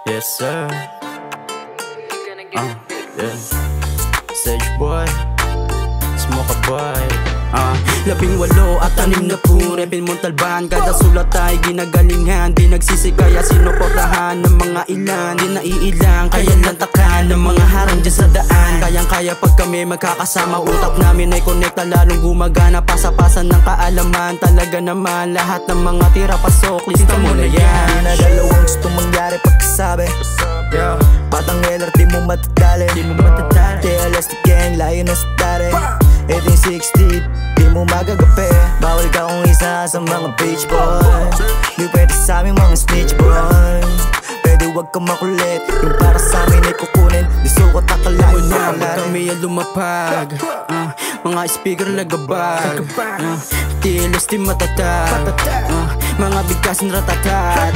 Yes sir. Yeah. Sage boy, smoke a boy. 18 at 60 repin Montalban. Kada sulat ay ginagalingan. Di nagsisi kaya sinuportahan ng mga ilan. Di naiilang kaya lantakan ng mga harang dyan sa daan. Kayang-kaya pag kami magkakasama. Utak namin ay konekta lalong gumagana. Pasa-pasan ng kaalaman. Talaga naman lahat ng mga tira pasok. Lista mo na yan. Di na dalawang gusto mangyari pagkasabi. Batang LR di mo matadali. TLS the gang, layo na sa dati. 1860, di mo magagapi. Bawal ka kung isa sa mga beach boys. Di pwede sa aming mga snitch boy. Pwede wag ka makulit. Yung para sa amin ay kukunin. Di sukat akalain na pag kami ay lumapag. Mga speaker lagabag. TLS di matatag. Mga bigkasin ratatat.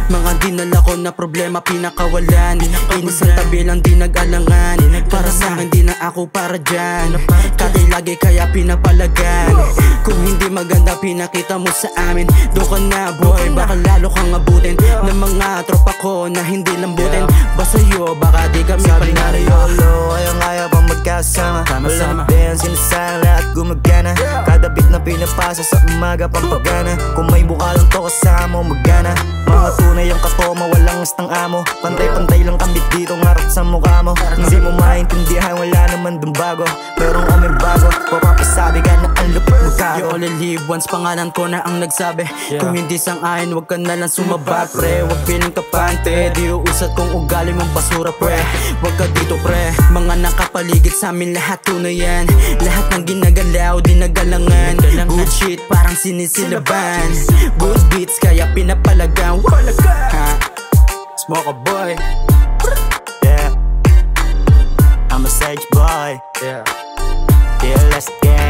Mga dinala ko na problema pinakawalan. Inis ang tabi lang di nag-alangan. Para sa akin di na ako para dyan. Katay lagi kaya pinapalagan. Kung hindi maganda pinakita mo sa amin. Doon ka na boy, baka lalo kang abutin ng mga tropa ko na hindi lambutin. Basta yo, baka di kami sabi na panalo. yolo, ayang-aya pang magkasama. Walang din, sinasayang lahat gumagana. Kada beat na pinapasa sa umaga pampagana. Kung may buka lang to kasama magana. Mga tunay ang katoma, walang astang amo. Pantay-pantay lang kami dito, ngarap sa mukha mo. Hindi mo maintindihan, wala naman dun bago. Pero kami bago, papapasabi ka na ang lupit mo kago. You only live once, pangalan ko na ang nagsabi. Kung hindi sang-ayon, wag ka na lang sumabak pre. Wag piling kapante, di uusat kung ugali mong basura pre. Wag ka dito pre, mga nakapaligid sa amin lahat tunay yan. Lahat ng ginagalaw, di nagalangan. Good shit, parang sinisilaban. Good beats, kaya pinapalagan. Smoke a boy. Yeah, I'm a Sage boy. Yeah. TLS gang.